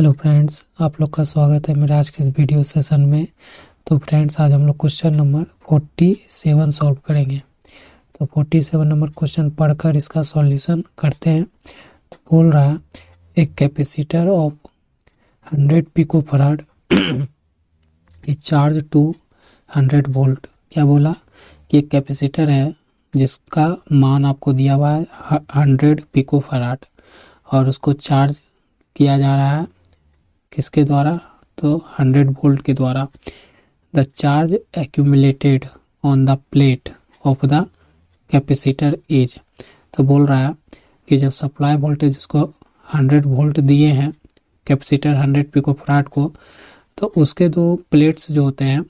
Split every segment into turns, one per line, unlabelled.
Hello friends, आप लोग का स्वागत है मेरे आज के इस वीडियो सेशन में। तो फ्रेंड्स, आज हम लोग क्वेश्चन नंबर 47 सॉल्व करेंगे। तो 47 नंबर क्वेश्चन पढ़कर इसका सॉल्यूशन करते हैं। तो बोल रहा है एक capacitor of 100 picofarad is charge to 100 volt. क्या बोला कि एक कैपेसिटर है जिसका मान आपको दिया हुआ है 100 पिकोफैराड और उसको चार्ज किया जा रहा है किसके द्वारा? तो 100 वोल्ट के द्वारा। The charge accumulated on the plate of the capacitor is. तो बोल रहा है कि जब सप्लाई वोल्टेज उसको 100 वोल्ट दिए हैं कैपेसिटर 100 पिकोफैराड को, तो उसके दो प्लेट्स जो होते हैं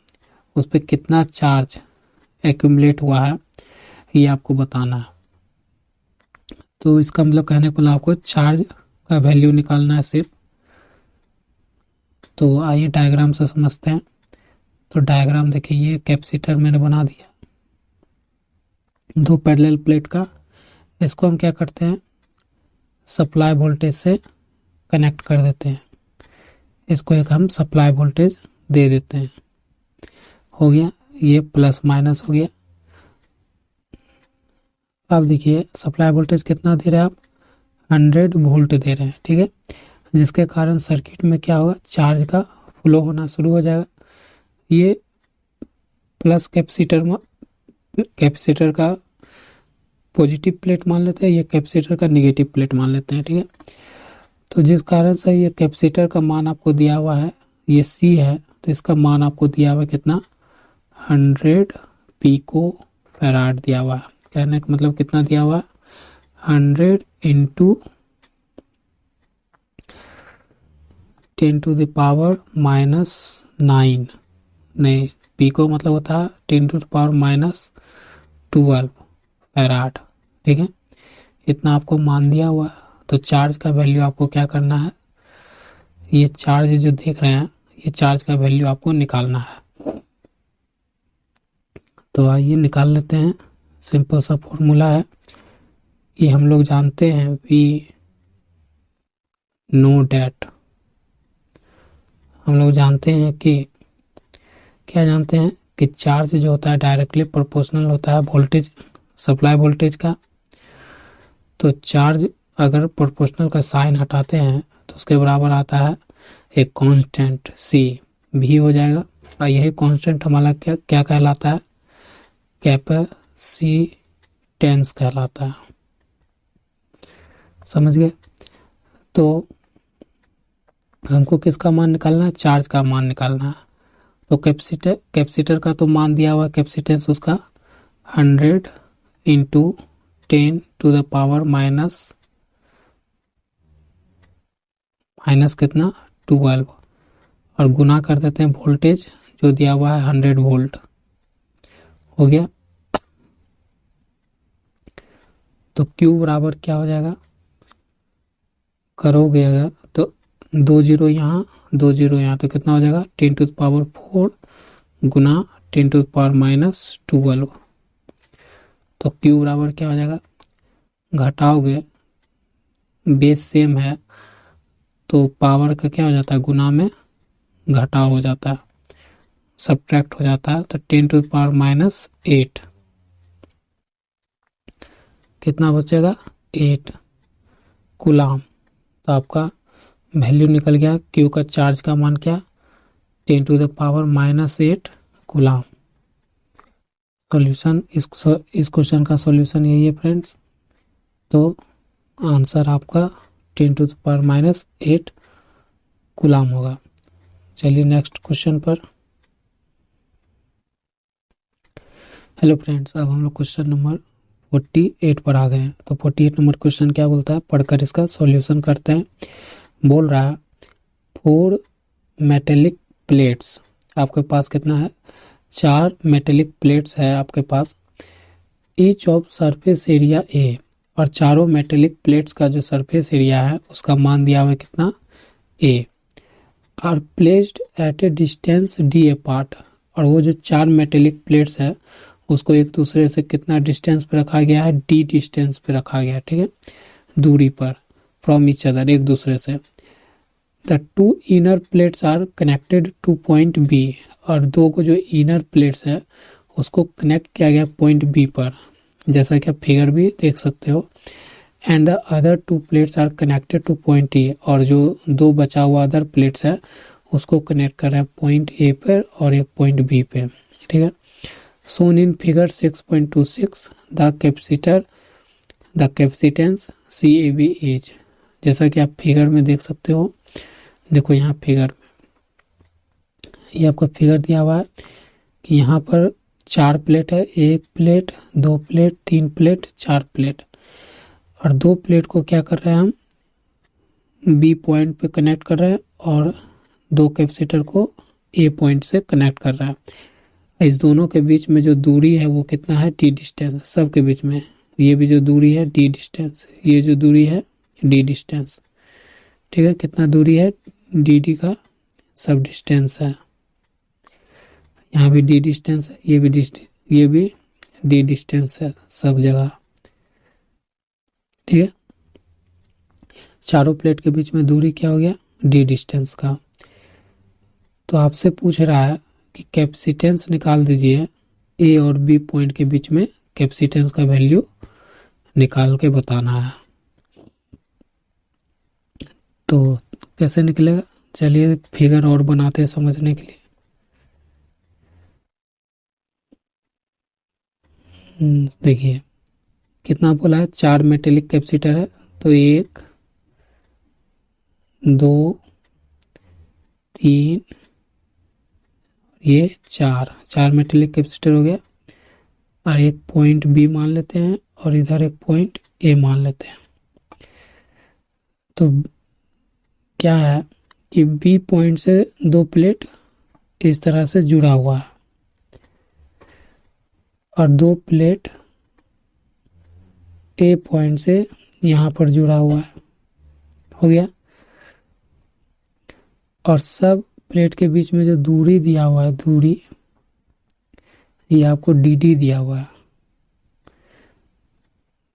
उस पर कितना चार्ज एक्यूमुलेट हुआ है ये आपको बताना है। तो इसका मतलब कहने को आपको चार्ज का वैल्यू निकालना है सिर्फ। तो आइए डायग्राम से समझते हैं। तो डायग्राम देखिए, ये कैपेसिटर मैंने बना दिया दो पैरेलल प्लेट का। इसको हम क्या करते हैं, सप्लाई वोल्टेज से कनेक्ट कर देते हैं। इसको एक हम सप्लाई वोल्टेज दे देते हैं। हो गया, ये प्लस माइनस हो गया। अब देखिए सप्लाई वोल्टेज कितना दे रहे हैं आप, 100 वोल्ट दे रहे हैं, ठीक है। जिसके कारण सर्किट में क्या होगा, चार्ज का फ्लो होना शुरू हो जाएगा। ये प्लस कैपेसिटर का पॉजिटिव प्लेट मान लेते हैं, ये कैपेसिटर का नेगेटिव प्लेट मान लेते हैं, ठीक है। तो जिस कारण से ये कैपेसिटर का मान आपको दिया हुआ है, ये C है, तो इसका मान आपको दिया हुआ है कितना, 100 पिको फैराड दिया हुआ है। कहने का मतलब कितना दिया हुआ है, 100 इंटू 10⁻⁹ नहीं, पिको मतलब होता है 10⁻⁻12 फैराड, ठीक है। इतना आपको मान दिया हुआ है। तो चार्ज का वैल्यू आपको क्या करना है, ये चार्ज जो देख रहे हैं ये चार्ज का वैल्यू आपको निकालना है। तो आइए निकाल लेते हैं। सिंपल सा फॉर्मूला है कि हम लोग जानते हैं वी नो डैट, हम लोग जानते हैं कि क्या जानते हैं कि चार्ज जो होता है डायरेक्टली प्रोपोर्शनल होता है वोल्टेज, सप्लाई वोल्टेज का। तो चार्ज अगर प्रोपोर्शनल का साइन हटाते हैं तो उसके बराबर आता है एक कांस्टेंट C, भी हो जाएगा। और यही कांस्टेंट हमारा क्या क्या कहलाता है, कैपेसिटेंस कहलाता है। समझ गए? तो हमको किसका मान निकालना है, चार्ज का मान निकालना है। तो कैपेसिटर का तो मान दिया हुआ, कैपेसिटेंस उसका 100 इंटू 10⁻⁻, माइनस कितना 12, और गुना कर देते हैं वोल्टेज जो दिया हुआ है 100 वोल्ट। हो गया। तो Q बराबर क्या हो जाएगा, करोगे अगर तो 2 जीरो यहाँ 2 जीरो यहाँ, तो कितना हो जाएगा 10⁻⁴ गुना 10⁻⁻12। तो Q बराबर क्या हो जाएगा, घटाओगे बेस सेम है तो पावर का क्या हो जाता है, गुना में घटाव हो जाता है, सब्ट्रैक्ट हो जाता है। तो 10⁻⁸ कितना बचेगा, 8 कूलाम। तो आपका वैल्यू निकल गया Q का, चार्ज का मान क्या, 10⁻⁻8 कूलाम। सॉल्यूशन, इस क्वेश्चन का सॉल्यूशन यही है फ्रेंड्स। तो आंसर आपका 10⁻⁸ कूलाम होगा। चलिए नेक्स्ट क्वेश्चन पर। हेलो फ्रेंड्स, अब हम लोग क्वेश्चन नंबर 48 पर आ गए हैं। तो 48 नंबर क्वेश्चन क्या बोलता है, पढ़कर इसका सॉल्यूशन करते हैं। बोल रहा है 4 मेटेलिक प्लेट्स, आपके पास कितना है, 4 मेटेलिक प्लेट्स है आपके पास। Each of surface area A, और चारों मेटेलिक प्लेट्स का जो सरफेस एरिया है उसका मान दिया हुआ है कितना, A, are placed at a distance D apart. और वो जो 4 मेटेलिक प्लेट्स है उसको एक दूसरे से कितना डिस्टेंस पे रखा गया है, D डिस्टेंस पे रखा गया है, ठीक है, दूरी पर, फ्रॉम ईच अदर, एक दूसरे से। The two inner plates are connected to point B, और दो को जो इनर प्लेट्स है उसको कनेक्ट किया गया पॉइंट बी पर, जैसा कि आप फिगर भी देख सकते हो। And the other two plates are connected to point A, और जो दो बचा हुआ अदर प्लेट्स है उसको कनेक्ट कर रहे हैं पॉइंट ए पर और एक पॉइंट बी पे, ठीक है। Shown in figure 6.26 the capacitance C A B as, जैसा कि आप फिगर में देख सकते हो। देखो यहाँ फिगर में ये आपका फिगर दिया हुआ है कि यहाँ पर 4 प्लेट है, 1 प्लेट, 2 प्लेट, 3 प्लेट, 4 प्लेट, और 2 प्लेट को क्या कर रहे हैं हम बी पॉइंट पे कनेक्ट कर रहे हैं और 2 कैपेसिटर को ए पॉइंट से कनेक्ट कर रहा है। इस दोनों के बीच में जो दूरी है वो कितना है, डी डिस्टेंस, सब के बीच में ये भी जो दूरी है डी डिस्टेंस, ये जो दूरी है डी डिस्टेंस, ठीक है। कितना दूरी है, डी डी का सब डिस्टेंस है, यहाँ भी डी डिस्टेंस है, ये भी डी डिस्टेंस है सब जगह, ठीक है। चारों प्लेट के बीच में दूरी क्या हो गया, डी डिस्टेंस का। तो आपसे पूछ रहा है कि कैपेसिटेंस निकाल दीजिए, ए और बी पॉइंट के बीच में कैपेसिटेंस का वैल्यू निकाल के बताना है। तो कैसे निकलेगा, चलिए फिगर और बनाते हैं समझने के लिए। देखिए कितना बोला है, 4 मेटेलिक कैपेसिटर है, तो 1 2 3 ये 4 मेटेलिक कैपेसिटर हो गया, और एक पॉइंट बी मान लेते हैं और इधर एक पॉइंट ए मान लेते हैं। तो क्या है कि बी पॉइंट से 2 प्लेट इस तरह से जुड़ा हुआ है और 2 प्लेट ए पॉइंट से यहाँ पर जुड़ा हुआ है, हो गया। और सब प्लेट के बीच में जो दूरी दिया हुआ है, दूरी ये आपको डी डी दिया हुआ है।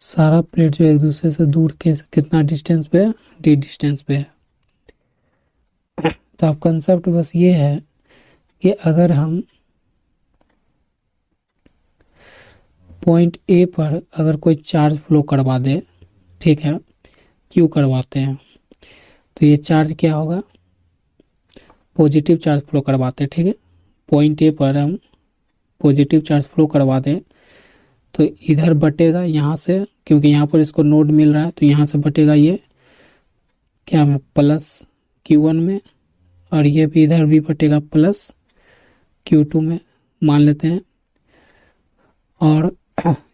सारा प्लेट जो एक दूसरे से दूर के कितना डिस्टेंस पे है, डी डिस्टेंस पे है। तो अब कंसेप्ट बस ये है कि अगर हम पॉइंट ए पर अगर कोई चार्ज फ्लो करवा दे, ठीक है, क्यों करवाते हैं, तो ये चार्ज क्या होगा, पॉजिटिव चार्ज फ्लो करवाते हैं, ठीक है। पॉइंट ए पर हम पॉजिटिव चार्ज फ्लो करवा दें तो इधर बटेगा यहाँ से, क्योंकि यहाँ पर इसको नोड मिल रहा है, तो यहाँ से बटेगा ये क्या में प्लस Q1 में, और ये भी इधर भी बटेगा प्लस Q2 में मान लेते हैं। और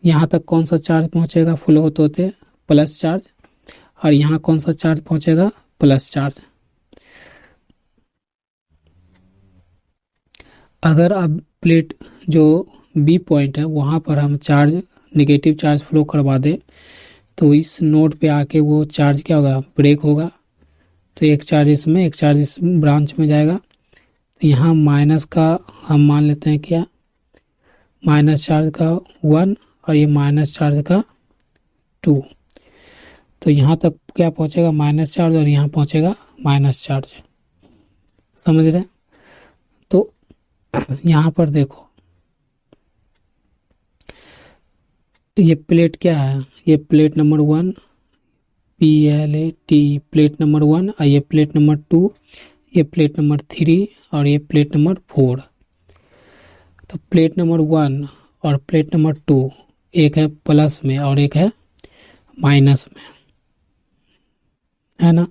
यहाँ तक कौन सा चार्ज पहुँचेगा फ्लो होते प्लस चार्ज, और यहाँ कौन सा चार्ज पहुँचेगा, प्लस चार्ज। अगर अब प्लेट जो बी पॉइंट है वहाँ पर हम चार्ज नेगेटिव चार्ज फ्लो करवा दे तो इस नोड पे आके वो चार्ज क्या होगा, ब्रेक होगा। तो एक चार्ज इसमें, एक चार्ज इस ब्रांच में जाएगा। तो यहाँ माइनस का हम मान लेते हैं क्या, माइनस चार्ज का 1 और ये माइनस चार्ज का 2। तो यहाँ तक क्या पहुँचेगा, माइनस चार्ज, और यहाँ पहुँचेगा माइनस चार्ज, समझ रहे हैं। तो यहाँ पर देखो ये प्लेट क्या है, ये plate number 1 PLAT plate number 1, और ये प्लेट नंबर 2, ये प्लेट नंबर 3 और ये प्लेट नंबर 4। तो प्लेट नंबर 1 और प्लेट नंबर 2 एक है प्लस में और एक है माइनस में, है ना।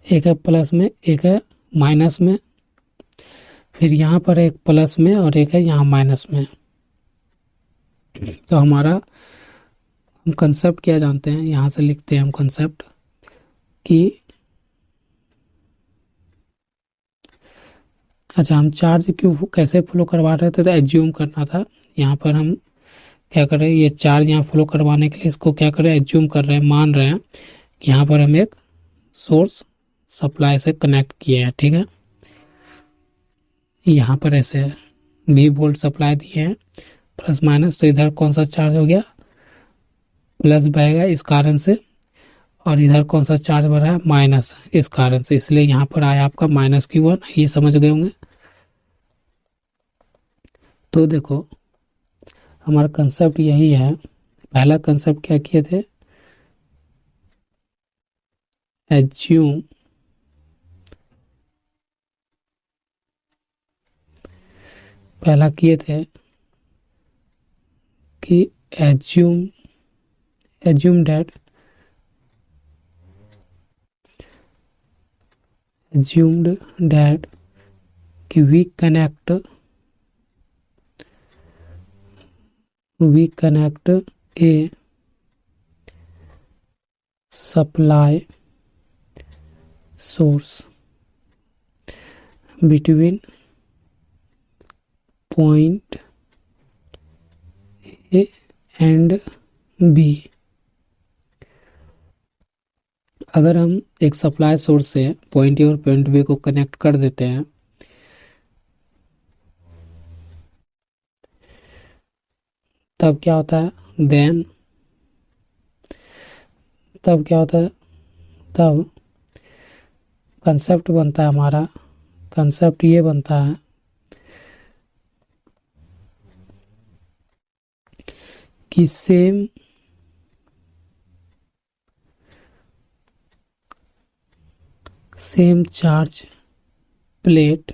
एक है प्लस में, एक है माइनस में, फिर यहाँ पर एक प्लस में और एक है यहाँ माइनस में। तो हमारा हम कंसेप्ट क्या जानते हैं, यहाँ से लिखते हैं हम कंसेप्ट कि अच्छा हम चार्ज क्यों कैसे फ्लो करवा रहे थे, तो एज्यूम करना था। यहाँ पर हम क्या कर रहे हैं, ये चार्ज यहाँ फ्लो करवाने के लिए इसको क्या कर रहे हैं, एज्यूम कर रहे हैं, मान रहे हैं कि यहाँ पर हम एक सोर्स सप्लाई से कनेक्ट किए हैं, ठीक है। यहाँ पर ऐसे 20 वोल्ट सप्लाई दिए हैं प्लस माइनस, तो इधर कौन सा चार्ज हो गया, प्लस बहेगा इस कारण से, और इधर कौन सा चार्ज बढ़ रहा है, माइनस, इस कारण से, इसलिए यहाँ पर आया आपका -Q1। ये समझ गए होंगे। तो देखो हमारा कंसेप्ट यही है। पहला कंसेप्ट क्या किए थे, एज्यूम पहला किए थे कि एज्यूम दैट assumed that कि we connect a supply source between point A and B। अगर हम एक सप्लाई सोर्स से पॉइंट ए और पॉइंट बी को कनेक्ट कर देते हैं तब क्या होता है, तब कंसेप्ट बनता है हमारा, कंसेप्ट ये बनता है कि same charge plate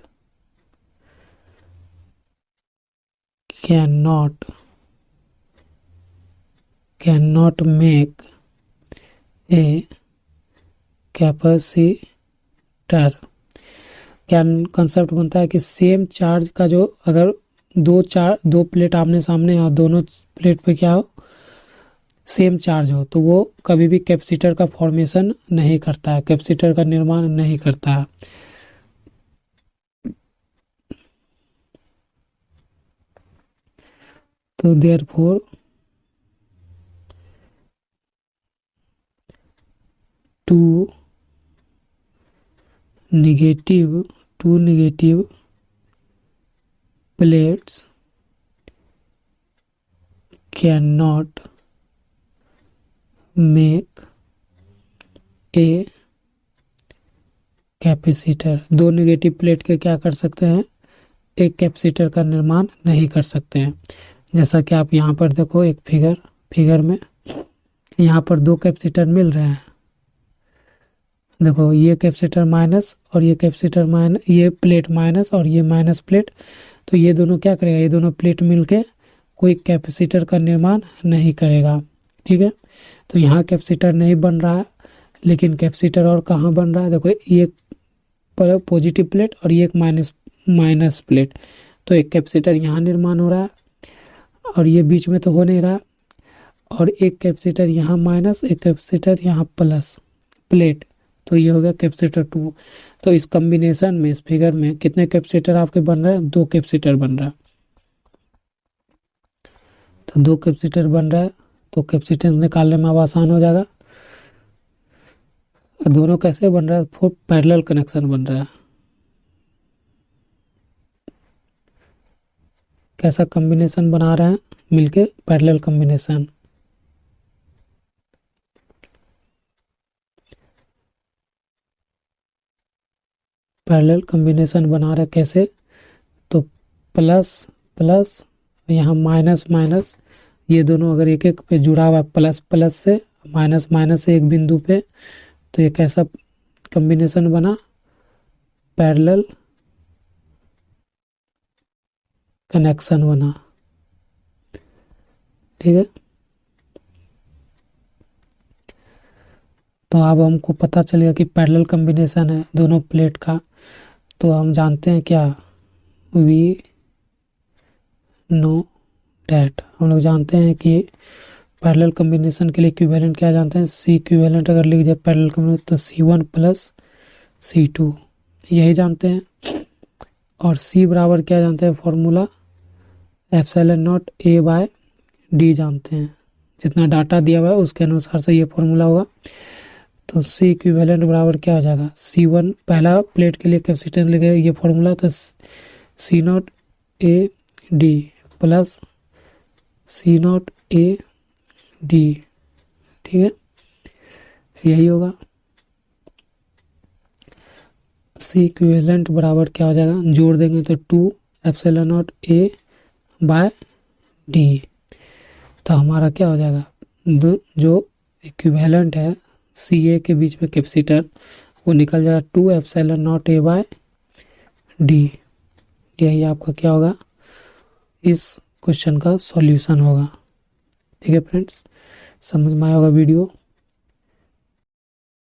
cannot make a capacitor. क्या कंसेप्ट बनता है कि सेम चार्ज का जो, अगर दो प्लेट आमने सामने और दोनों प्लेट पे क्या हो, सेम चार्ज हो, तो वो कभी भी कैपेसिटर का फॉर्मेशन नहीं करता है, कैपेसिटर का निर्माण नहीं करता है। तो therefore two negative plates cannot make a capacitor. दो नेगेटिव प्लेट के क्या कर सकते हैं, एक कैपेसिटर का निर्माण नहीं कर सकते हैं। जैसा कि आप यहाँ पर देखो एक फिगर में यहाँ पर दो कैपेसिटर मिल रहे हैं। देखो ये कैपेसिटर माइनस और ये कैपेसिटर माइनस, ये प्लेट माइनस और ये माइनस प्लेट, तो ये दोनों क्या करेगा, ये दोनों प्लेट मिलके कोई कैपेसिटर का निर्माण नहीं करेगा। ठीक है, तो यहाँ कैपेसिटर नहीं बन रहा है, लेकिन कैपेसिटर और कहाँ बन रहा है, देखो ये पॉजिटिव प्लेट और ये एक माइनस प्लेट, तो एक कैपेसिटर यहाँ निर्माण हो रहा है और ये बीच में तो हो नहीं रहा, और एक कैपेसिटर यहाँ माइनस, एक कैपेसिटर यहाँ प्लस प्लेट, तो ये हो गया कैपेसिटर 2। तो इस कॉम्बिनेशन में, इस फिगर में कितने कैपेसिटर आपके बन रहे हैं, दो कैपेसिटर बन रहा है। तो दो कैपेसिटर बन रहा है, तो कैपेसिटेंस निकालने में अब आसान हो जाएगा। दोनों कैसे बन रहा है, पैरेलल कनेक्शन बन रहा है। कैसा कॉम्बिनेशन बना रहे हैं मिलके, पैरेलल कॉम्बिनेशन। पैरेलल कॉम्बिनेशन बना रहा है कैसे, तो प्लस प्लस, यहाँ माइनस माइनस, ये दोनों अगर एक एक पे जुड़ा हुआ प्लस प्लस से, माइनस माइनस से एक बिंदु पे, तो ये कैसा कॉम्बिनेशन बना, पैरेलल कनेक्शन बना। ठीक है, तो अब हमको पता चलेगा कि पैरेलल कॉम्बिनेशन है दोनों प्लेट का। तो हम जानते हैं क्या, वी नो डैट, हम लोग जानते हैं कि पैरेलल कॉम्बिनेशन के लिए इक्विवेलेंट क्या जानते हैं, सी इक्विवेलेंट अगर लिख दिया पैरेलल कॉम्बिनेशन तो C1 प्लस C2, यही जानते हैं। और C बराबर क्या जानते हैं, फॉर्मूला एप्सिलॉन नॉट A/D जानते हैं। जितना डाटा दिया हुआ है उसके अनुसार से ये फॉर्मूला होगा। तो C इक्विवेलेंट बराबर क्या हो जाएगा, C1, पहला प्लेट के लिए कैपेसिटेंस लिखे ये फॉर्मूला, तो C0 AD plus C0 AD। ठीक है, यही होगा। सी इक्विवेलेंट बराबर क्या हो जाएगा, जोड़ देंगे तो 2 epsilon naught A by D. तो हमारा क्या हो जाएगा, जो इक्विवेलेंट है सी ए के बीच में कैपेसिटर, वो निकल जाएगा 2 epsilon naught A by D. यही आपका क्या होगा, इस क्वेश्चन का सॉल्यूशन होगा। ठीक है फ्रेंड्स, समझ में आया होगा वीडियो।